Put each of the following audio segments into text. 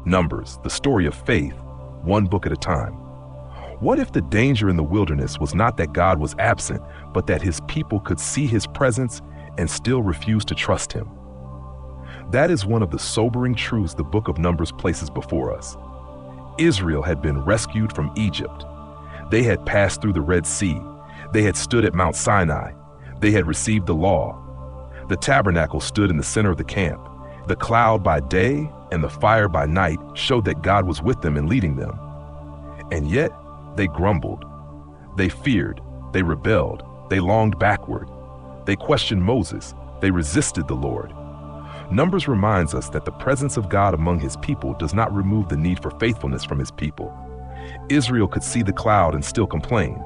Numbers, the story of faith, one book at a time. What if the danger in the wilderness was not that God was absent, but that his people could see his presence and still refuse to trust him? That is one of the sobering truths the book of Numbers places before us. Israel had been rescued from Egypt. They had passed through the Red Sea. They had stood at Mount Sinai. They had received the law. The tabernacle stood in the center of the camp. The cloud by day and the fire by night showed that God was with them and leading them. And yet, they grumbled. They feared. They rebelled. They longed backward. They questioned Moses. They resisted the Lord. Numbers reminds us that the presence of God among his people does not remove the need for faithfulness from his people. Israel could see the cloud and still complain.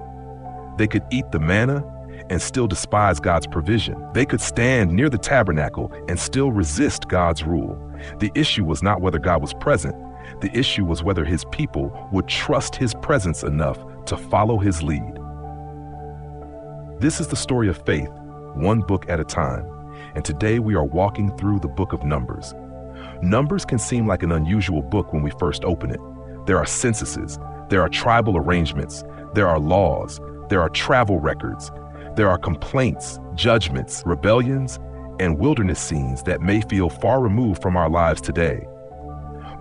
They could eat the manna and still despise God's provision. They could stand near the tabernacle and still resist God's rule. The issue was not whether God was present. The issue was whether his people would trust his presence enough to follow his lead. This is the story of faith, one book at a time. And today we are walking through the book of Numbers. Numbers can seem like an unusual book when we first open it. There are censuses, there are tribal arrangements, there are laws, there are travel records, there are complaints, judgments, rebellions, and wilderness scenes that may feel far removed from our lives today.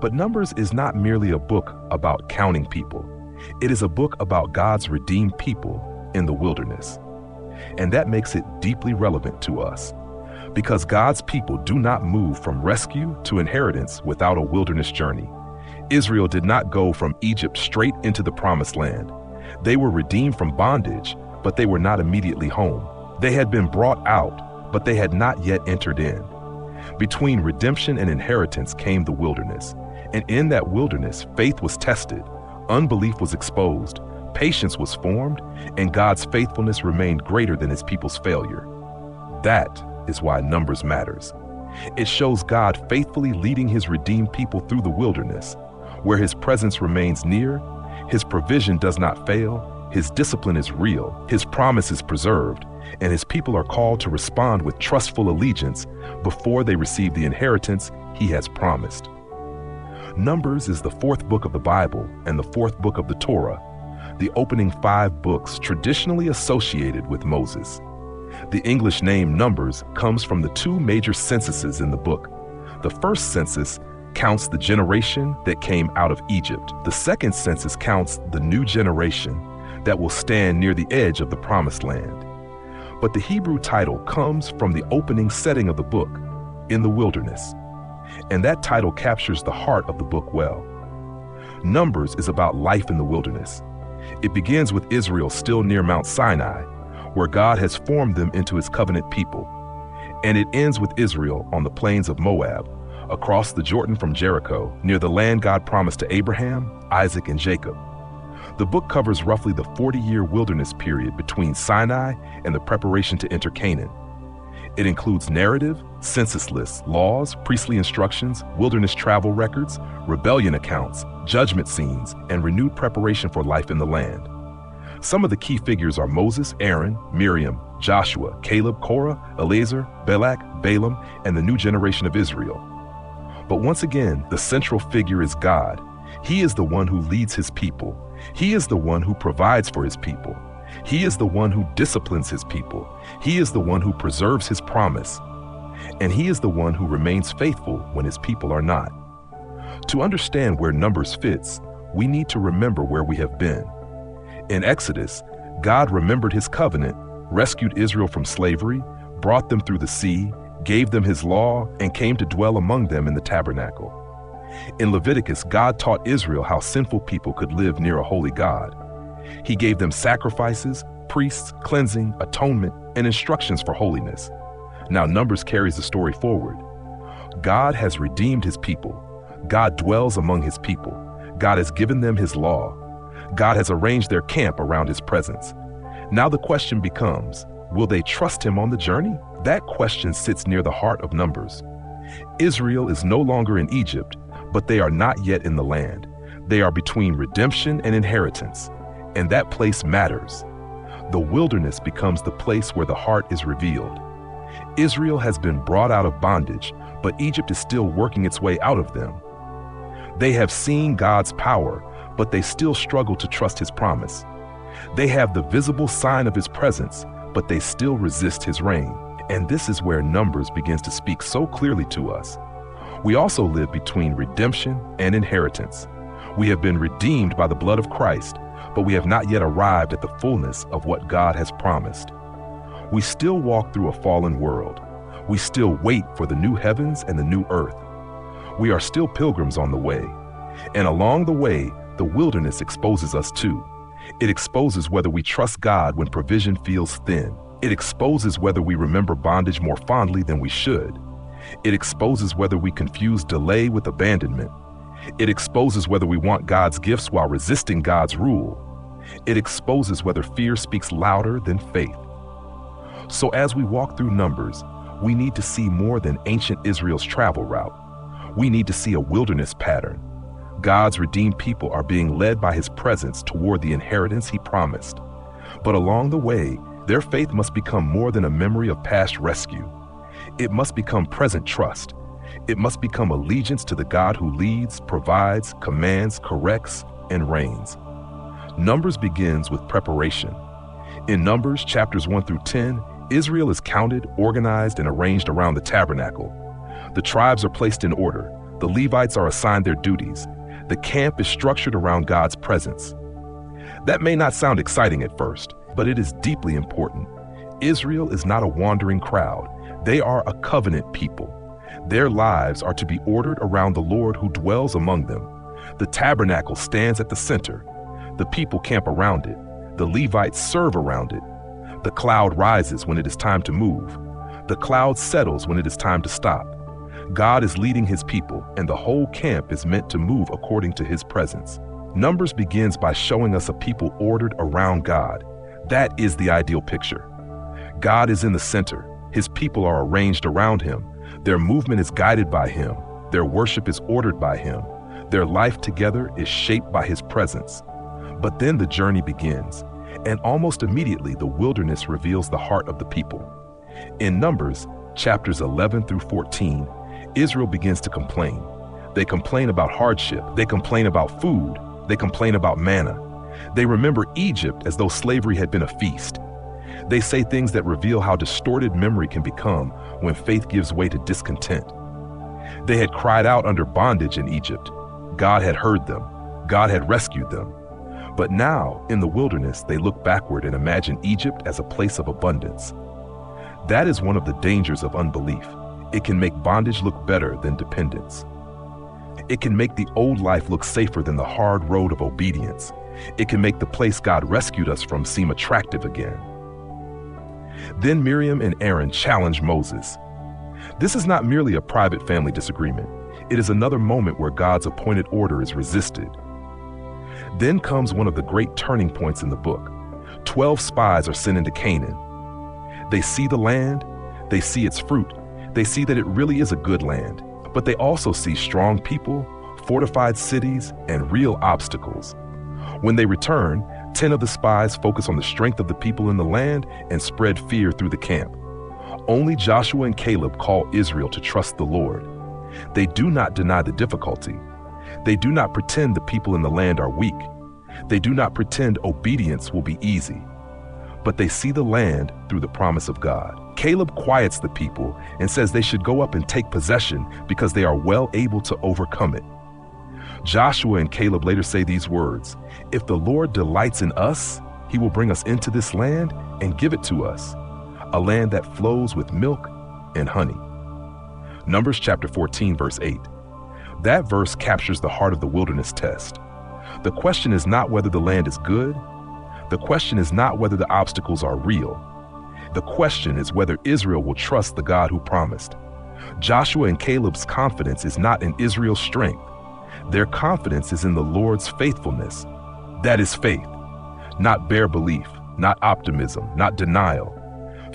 But Numbers is not merely a book about counting people. It is a book about God's redeemed people in the wilderness. And that makes it deeply relevant to us. Because God's people do not move from rescue to inheritance without a wilderness journey. Israel did not go from Egypt straight into the promised land. They were redeemed from bondage, but they were not immediately home. They had been brought out, but they had not yet entered in. Between redemption and inheritance came the wilderness. And in that wilderness, faith was tested, unbelief was exposed, patience was formed, and God's faithfulness remained greater than his people's failure. That is why Numbers matters. It shows God faithfully leading his redeemed people through the wilderness, where his presence remains near, his provision does not fail, his discipline is real, his promise is preserved, and his people are called to respond with trustful allegiance before they receive the inheritance he has promised. Numbers is the fourth book of the Bible and the fourth book of the Torah, the opening 5 books traditionally associated with Moses. The English name Numbers comes from the 2 major censuses in the book. The first census counts the generation that came out of Egypt. The second census counts the new generation that will stand near the edge of the promised land. But the Hebrew title comes from the opening setting of the book, in the wilderness. And that title captures the heart of the book well. Numbers is about life in the wilderness. It begins with Israel still near Mount Sinai, where God has formed them into his covenant people. And it ends with Israel on the plains of Moab, across the Jordan from Jericho, near the land God promised to Abraham, Isaac, and Jacob. The book covers roughly the 40-year wilderness period between Sinai and the preparation to enter Canaan. It includes narrative, census lists, laws, priestly instructions, wilderness travel records, rebellion accounts, judgment scenes, and renewed preparation for life in the land. Some of the key figures are Moses, Aaron, Miriam, Joshua, Caleb, Korah, Eleazar, Balak, Balaam, and the new generation of Israel. But once again, the central figure is God. He is the one who leads his people. He is the one who provides for his people. He is the one who disciplines his people. He is the one who preserves his promise. And he is the one who remains faithful when his people are not. To understand where Numbers fits, we need to remember where we have been. In Exodus, God remembered his covenant, rescued Israel from slavery, brought them through the sea, gave them his law, and came to dwell among them in the tabernacle. In Leviticus, God taught Israel how sinful people could live near a holy God. He gave them sacrifices, priests, cleansing, atonement, and instructions for holiness. Now Numbers carries the story forward. God has redeemed his people. God dwells among his people. God has given them his law. God has arranged their camp around his presence. Now the question becomes, will they trust him on the journey? That question sits near the heart of Numbers. Israel is no longer in Egypt, but they are not yet in the land. They are between redemption and inheritance, and that place matters. The wilderness becomes the place where the heart is revealed. Israel has been brought out of bondage, but Egypt is still working its way out of them. They have seen God's power, but they still struggle to trust his promise. They have the visible sign of his presence, but they still resist his reign. And this is where Numbers begins to speak so clearly to us. We also live between redemption and inheritance. We have been redeemed by the blood of Christ, but we have not yet arrived at the fullness of what God has promised. We still walk through a fallen world. We still wait for the new heavens and the new earth. We are still pilgrims on the way. And along the way, the wilderness exposes us too. It exposes whether we trust God when provision feels thin. It exposes whether we remember bondage more fondly than we should. It exposes whether we confuse delay with abandonment. It exposes whether we want God's gifts while resisting God's rule. It exposes whether fear speaks louder than faith. So as we walk through Numbers, we need to see more than ancient Israel's travel route. We need to see a wilderness pattern. God's redeemed people are being led by his presence toward the inheritance he promised. But along the way, their faith must become more than a memory of past rescue. It must become present trust. It must become allegiance to the God who leads, provides, commands, corrects, and reigns. Numbers begins with preparation. In Numbers chapters 1 through 10, Israel is counted, organized, and arranged around the tabernacle. The tribes are placed in order. The Levites are assigned their duties. The camp is structured around God's presence. That may not sound exciting at first, but it is deeply important. Israel is not a wandering crowd. They are a covenant people. Their lives are to be ordered around the Lord who dwells among them. The tabernacle stands at the center. The people camp around it. The Levites serve around it. The cloud rises when it is time to move. The cloud settles when it is time to stop. God is leading his people, and the whole camp is meant to move according to his presence. Numbers begins by showing us a people ordered around God. That is the ideal picture. God is in the center. His people are arranged around him. Their movement is guided by him. Their worship is ordered by him. Their life together is shaped by his presence. But then the journey begins, and almost immediately the wilderness reveals the heart of the people. In Numbers, chapters 11 through 14, Israel begins to complain. They complain about hardship. They complain about food. They complain about manna. They remember Egypt as though slavery had been a feast. They say things that reveal how distorted memory can become when faith gives way to discontent. They had cried out under bondage in Egypt. God had heard them. God had rescued them. But now, in the wilderness, they look backward and imagine Egypt as a place of abundance. That is one of the dangers of unbelief. It can make bondage look better than dependence. It can make the old life look safer than the hard road of obedience. It can make the place God rescued us from seem attractive again. Then Miriam and Aaron challenge Moses. This is not merely a private family disagreement. It is another moment where God's appointed order is resisted. Then comes one of the great turning points in the book. 12 spies are sent into Canaan. They see the land, they see its fruit, they see that it really is a good land, but they also see strong people, fortified cities, and real obstacles. When they return, 10 of the spies focus on the strength of the people in the land and spread fear through the camp. Only Joshua and Caleb call Israel to trust the Lord. They do not deny the difficulty. They do not pretend the people in the land are weak. They do not pretend obedience will be easy. But they see the land through the promise of God. Caleb quiets the people and says they should go up and take possession because they are well able to overcome it. Joshua and Caleb later say these words, "If the Lord delights in us, he will bring us into this land and give it to us, a land that flows with milk and honey." Numbers chapter 14, verse 8. That verse captures the heart of the wilderness test. The question is not whether the land is good. The question is not whether the obstacles are real. The question is whether Israel will trust the God who promised. Joshua and Caleb's confidence is not in Israel's strength. Their confidence is in the Lord's faithfulness. That is faith, not bare belief, not optimism, not denial.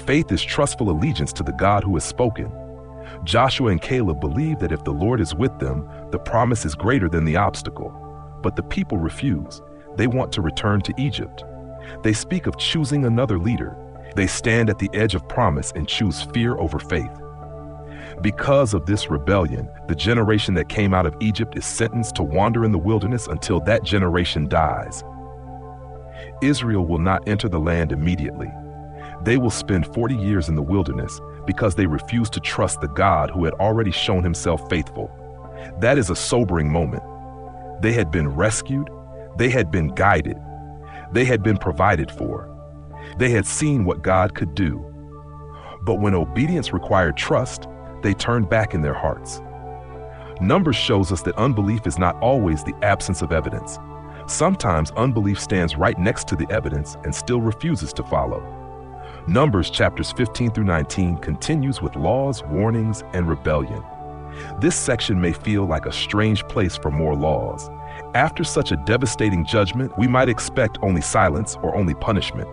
Faith is trustful allegiance to the God who has spoken. Joshua and Caleb believe that if the Lord is with them, the promise is greater than the obstacle. But the people refuse. They want to return to Egypt. They speak of choosing another leader. They stand at the edge of promise and choose fear over faith. Because of this rebellion, the generation that came out of Egypt is sentenced to wander in the wilderness until that generation dies. Israel will not enter the land immediately. They will spend 40 years in the wilderness because they refuse to trust the God who had already shown himself faithful. That is a sobering moment. They had been rescued. They had been guided. They had been provided for. They had seen what God could do. But when obedience required trust, they turned back in their hearts. Numbers shows us that unbelief is not always the absence of evidence. Sometimes unbelief stands right next to the evidence and still refuses to follow. Numbers chapters 15 through 19 continues with laws, warnings, and rebellion. This section may feel like a strange place for more laws. After such a devastating judgment, we might expect only silence or only punishment.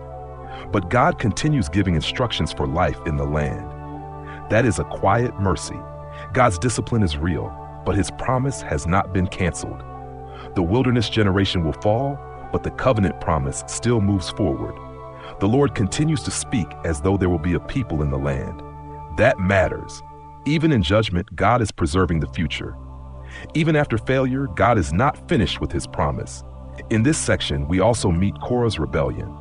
But God continues giving instructions for life in the land. That is a quiet mercy. God's discipline is real, but his promise has not been canceled. The wilderness generation will fall, but the covenant promise still moves forward. The Lord continues to speak as though there will be a people in the land. That matters. Even in judgment, God is preserving the future. Even after failure, God is not finished with his promise. In this section, we also meet Korah's rebellion.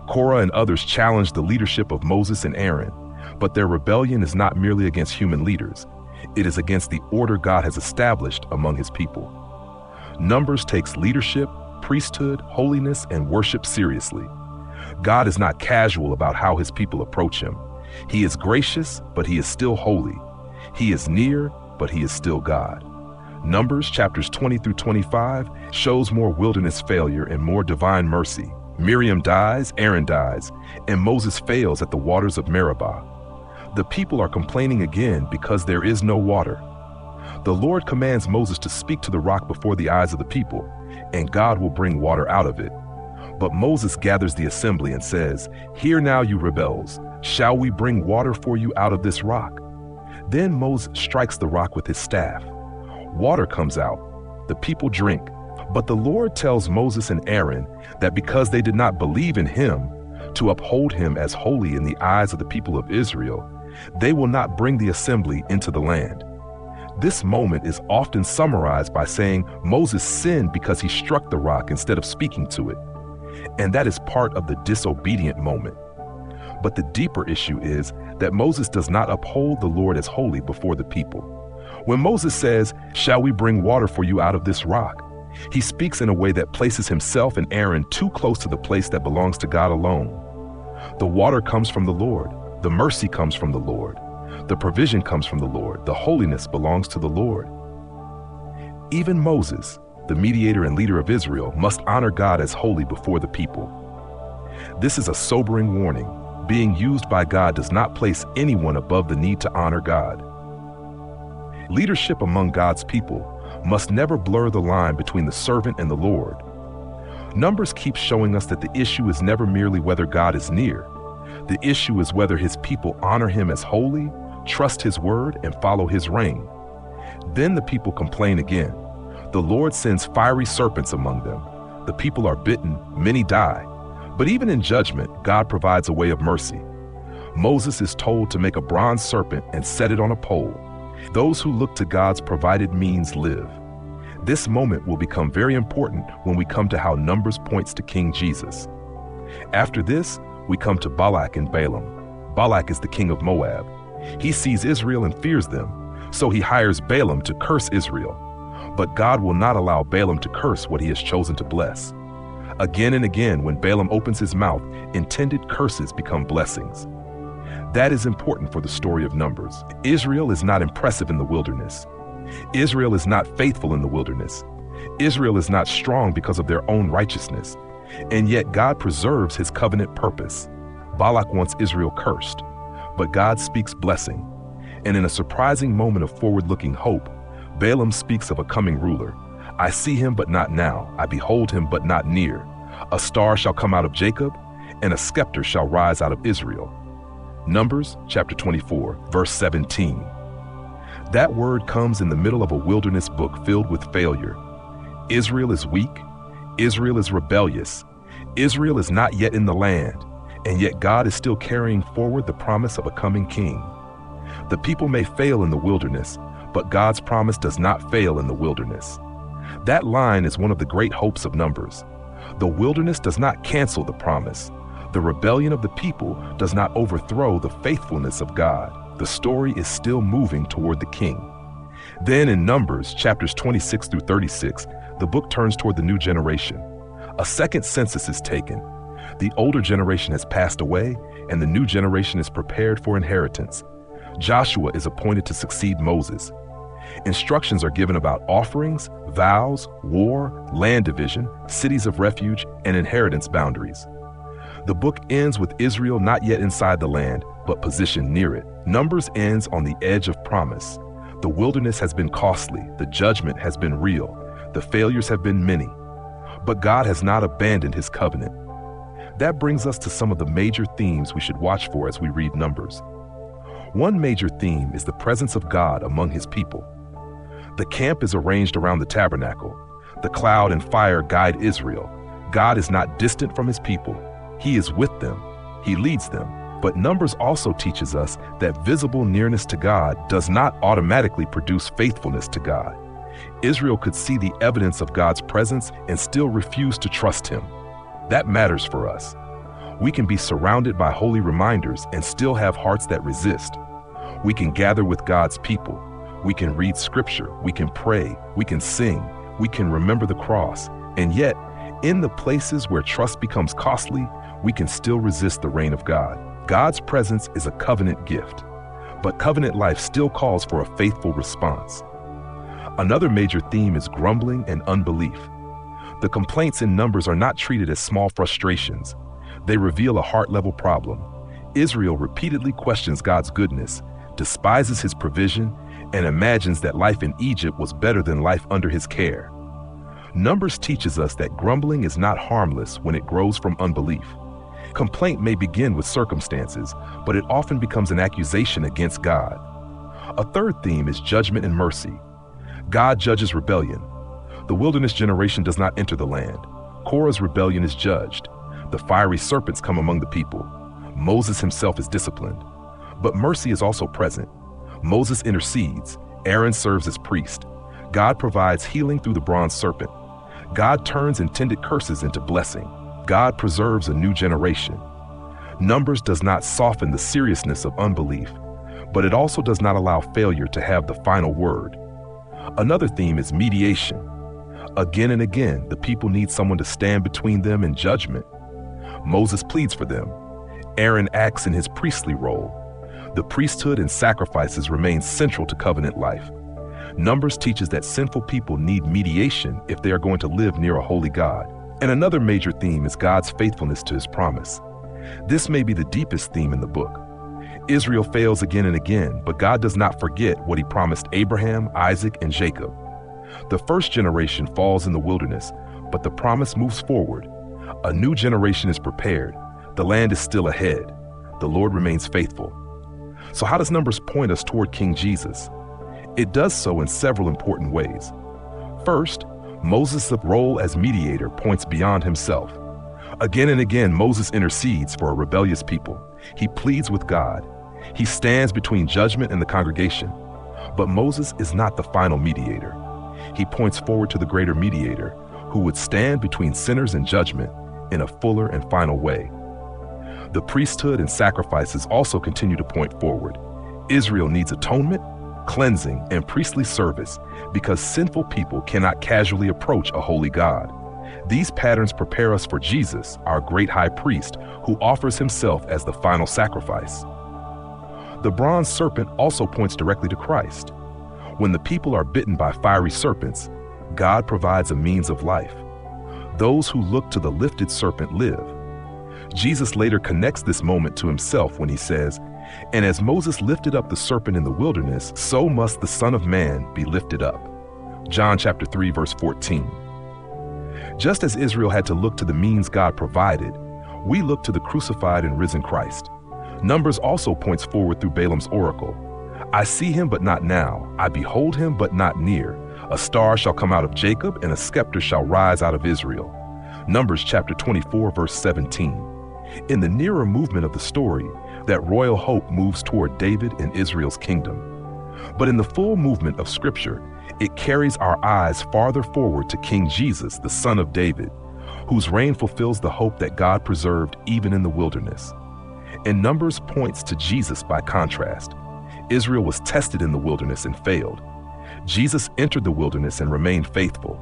Korah and others challenged the leadership of Moses and Aaron, but their rebellion is not merely against human leaders. It is against the order God has established among his people. Numbers takes leadership, priesthood, holiness, and worship seriously. God is not casual about how his people approach him. He is gracious, but he is still holy. He is near, but he is still God. Numbers chapters 20 through 25 shows more wilderness failure and more divine mercy. Miriam dies, Aaron dies, and Moses fails at the waters of Meribah. The people are complaining again because there is no water. The Lord commands Moses to speak to the rock before the eyes of the people, and God will bring water out of it. But Moses gathers the assembly and says, "Hear now, you rebels, shall we bring water for you out of this rock?" Then Moses strikes the rock with his staff. Water comes out. The people drink. But the Lord tells Moses and Aaron that because they did not believe in him, to uphold him as holy in the eyes of the people of Israel, they will not bring the assembly into the land. This moment is often summarized by saying Moses sinned because he struck the rock instead of speaking to it. And that is part of the disobedient moment. But the deeper issue is that Moses does not uphold the Lord as holy before the people. When Moses says, "Shall we bring water for you out of this rock?" he speaks in a way that places himself and Aaron too close to the place that belongs to God alone. The water comes from the Lord. The mercy comes from the Lord. The provision comes from the Lord. The holiness belongs to the Lord. Even Moses, the mediator and leader of Israel, must honor God as holy before the people. This is a sobering warning. Being used by God does not place anyone above the need to honor God. Leadership among God's people must never blur the line between the servant and the Lord. Numbers keep showing us that the issue is never merely whether God is near. The issue is whether his people honor him as holy, trust his word, and follow his reign. Then the people complain again. The Lord sends fiery serpents among them. The people are bitten, many die. But even in judgment, God provides a way of mercy. Moses is told to make a bronze serpent and set it on a pole. Those who look to God's provided means live. This moment will become very important when we come to how Numbers points to King Jesus. After this, we come to Balak and Balaam. Balak is the king of Moab. He sees Israel and fears them, so he hires Balaam to curse Israel. But God will not allow Balaam to curse what he has chosen to bless. Again and again, when Balaam opens his mouth, intended curses become blessings. That is important for the story of Numbers. Israel is not impressive in the wilderness. Israel is not faithful in the wilderness. Israel is not strong because of their own righteousness. And yet God preserves his covenant purpose. Balak wants Israel cursed, but God speaks blessing. And in a surprising moment of forward-looking hope, Balaam speaks of a coming ruler. "I see him, but not now. I behold him, but not near. A star shall come out of Jacob, and a scepter shall rise out of Israel." Numbers chapter 24, verse 17. That word comes in the middle of a wilderness book filled with failure. Israel is weak. Israel is rebellious. Israel is not yet in the land, and yet God is still carrying forward the promise of a coming king. The people may fail in the wilderness, but God's promise does not fail in the wilderness. That line is one of the great hopes of Numbers. The wilderness does not cancel the promise. The rebellion of the people does not overthrow the faithfulness of God. The story is still moving toward the king. Then in Numbers, chapters 26 through 36, the book turns toward the new generation. A second census is taken. The older generation has passed away, and the new generation is prepared for inheritance. Joshua is appointed to succeed Moses. Instructions are given about offerings, vows, war, land division, cities of refuge, and inheritance boundaries. The book ends with Israel not yet inside the land, but positioned near it. Numbers ends on the edge of promise. The wilderness has been costly, the judgment has been real, the failures have been many. But God has not abandoned his covenant. That brings us to some of the major themes we should watch for as we read Numbers. One major theme is the presence of God among his people. The camp is arranged around the tabernacle. The cloud and fire guide Israel. God is not distant from his people. He is with them. He leads them. But Numbers also teaches us that visible nearness to God does not automatically produce faithfulness to God. Israel could see the evidence of God's presence and still refuse to trust him. That matters for us. We can be surrounded by holy reminders and still have hearts that resist. We can gather with God's people. We can read scripture. We can pray. We can sing. We can remember the cross. And yet, in the places where trust becomes costly, we can still resist the reign of God. God's presence is a covenant gift, but covenant life still calls for a faithful response. Another major theme is grumbling and unbelief. The complaints in Numbers are not treated as small frustrations. They reveal a heart-level problem. Israel repeatedly questions God's goodness, despises his provision, and imagines that life in Egypt was better than life under his care. Numbers teaches us that grumbling is not harmless when it grows from unbelief. Complaint may begin with circumstances, but it often becomes an accusation against God. A third theme is judgment and mercy. God judges rebellion. The wilderness generation does not enter the land. Korah's rebellion is judged. The fiery serpents come among the people. Moses himself is disciplined. But mercy is also present. Moses intercedes. Aaron serves as priest. God provides healing through the bronze serpent. God turns intended curses into blessing. God preserves a new generation. Numbers does not soften the seriousness of unbelief, but it also does not allow failure to have the final word. Another theme is mediation. Again and again, the people need someone to stand between them and judgment. Moses pleads for them. Aaron acts in his priestly role. The priesthood and sacrifices remain central to covenant life. Numbers teaches that sinful people need mediation if they are going to live near a holy God. And another major theme is God's faithfulness to his promise. This may be the deepest theme in the book. Israel fails again and again, but God does not forget what he promised Abraham, Isaac, and Jacob. The first generation falls in the wilderness, but the promise moves forward. A new generation is prepared. The land is still ahead. The Lord remains faithful. So how does Numbers point us toward King Jesus? It does so in several important ways. First, Moses' role as mediator points beyond himself. Again and again, Moses intercedes for a rebellious people. He pleads with God. He stands between judgment and the congregation. But Moses is not the final mediator. He points forward to the greater mediator, who would stand between sinners and judgment in a fuller and final way. The priesthood and sacrifices also continue to point forward. Israel needs atonement, cleansing, and priestly service because sinful people cannot casually approach a holy God. These patterns prepare us for Jesus, our great high priest, who offers himself as the final sacrifice. The bronze serpent also points directly to Christ. When the people are bitten by fiery serpents, God provides a means of life. Those who look to the lifted serpent live. Jesus later connects this moment to himself when he says, "And as Moses lifted up the serpent in the wilderness, so must the Son of Man be lifted up." John chapter 3, verse 14. Just as Israel had to look to the means God provided, we look to the crucified and risen Christ. Numbers also points forward through Balaam's oracle. "I see him, but not now. I behold him, but not near. A star shall come out of Jacob, and a scepter shall rise out of Israel." Numbers chapter 24, verse 17. In the nearer movement of the story, that royal hope moves toward David and Israel's kingdom. But in the full movement of Scripture, it carries our eyes farther forward to King Jesus, the Son of David, whose reign fulfills the hope that God preserved even in the wilderness. And Numbers points to Jesus by contrast. Israel was tested in the wilderness and failed. Jesus entered the wilderness and remained faithful.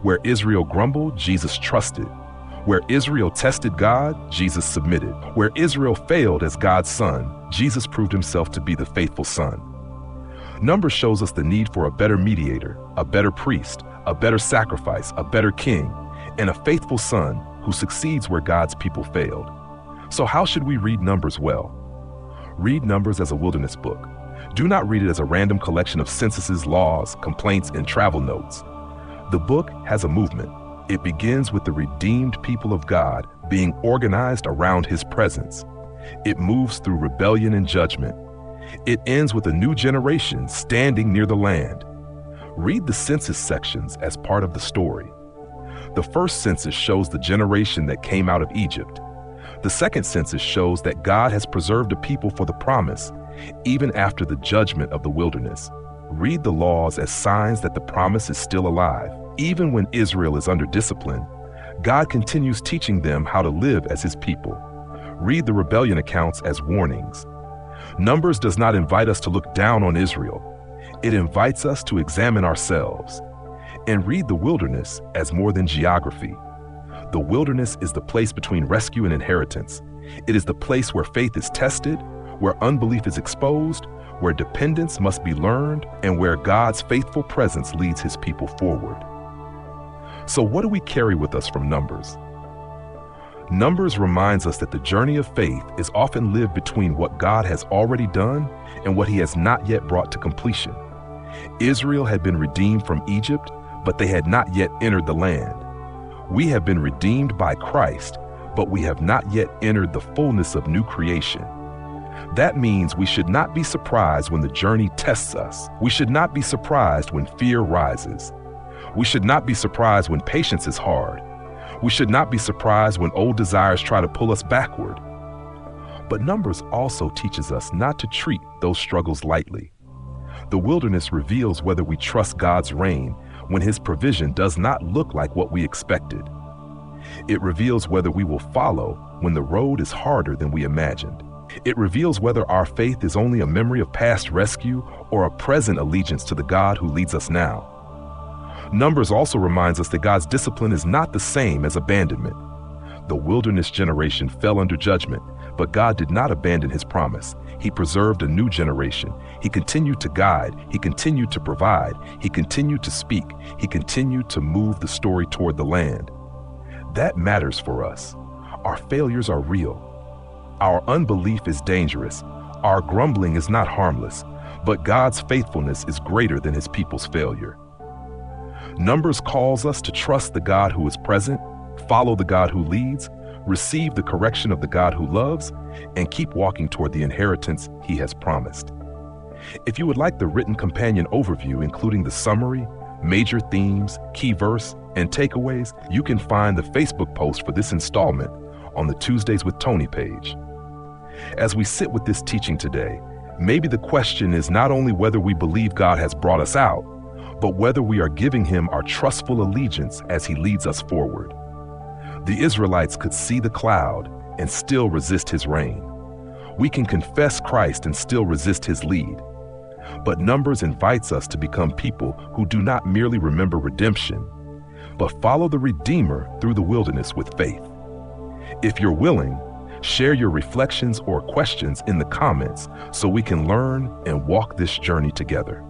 Where Israel grumbled, Jesus trusted. Where Israel tested God, Jesus submitted. Where Israel failed as God's son, Jesus proved himself to be the faithful son. Numbers shows us the need for a better mediator, a better priest, a better sacrifice, a better king, and a faithful son who succeeds where God's people failed. So how should we read Numbers well? Read Numbers as a wilderness book. Do not read it as a random collection of censuses, laws, complaints, and travel notes. The book has a movement. It begins with the redeemed people of God being organized around his presence. It moves through rebellion and judgment. It ends with a new generation standing near the land. Read the census sections as part of the story. The first census shows the generation that came out of Egypt. The second census shows that God has preserved a people for the promise, even after the judgment of the wilderness. Read the laws as signs that the promise is still alive. Even when Israel is under discipline, God continues teaching them how to live as his people. Read the rebellion accounts as warnings. Numbers does not invite us to look down on Israel. It invites us to examine ourselves. And read the wilderness as more than geography. The wilderness is the place between rescue and inheritance. It is the place where faith is tested, where unbelief is exposed, where dependence must be learned, and where God's faithful presence leads his people forward. So what do we carry with us from Numbers? Numbers reminds us that the journey of faith is often lived between what God has already done and what he has not yet brought to completion. Israel had been redeemed from Egypt, but they had not yet entered the land. We have been redeemed by Christ, but we have not yet entered the fullness of new creation. That means we should not be surprised when the journey tests us. We should not be surprised when fear rises. We should not be surprised when patience is hard. We should not be surprised when old desires try to pull us backward. But Numbers also teaches us not to treat those struggles lightly. The wilderness reveals whether we trust God's reign when his provision does not look like what we expected. It reveals whether we will follow when the road is harder than we imagined. It reveals whether our faith is only a memory of past rescue or a present allegiance to the God who leads us now. Numbers also reminds us that God's discipline is not the same as abandonment. The wilderness generation fell under judgment, but God did not abandon his promise. He preserved a new generation. He continued to guide. He continued to provide. He continued to speak. He continued to move the story toward the land. That matters for us. Our failures are real. Our unbelief is dangerous. Our grumbling is not harmless, but God's faithfulness is greater than his people's failure. Numbers calls us to trust the God who is present, follow the God who leads, receive the correction of the God who loves, and keep walking toward the inheritance he has promised. If you would like the written companion overview, including the summary, major themes, key verse, and takeaways, you can find the Facebook post for this installment on the Tuesdays with Tony page. As we sit with this teaching today, maybe the question is not only whether we believe God has brought us out, but whether we are giving him our trustful allegiance as he leads us forward. The Israelites could see the cloud and still resist his reign. We can confess Christ and still resist his lead. But Numbers invites us to become people who do not merely remember redemption, but follow the Redeemer through the wilderness with faith. If you're willing, share your reflections or questions in the comments so we can learn and walk this journey together.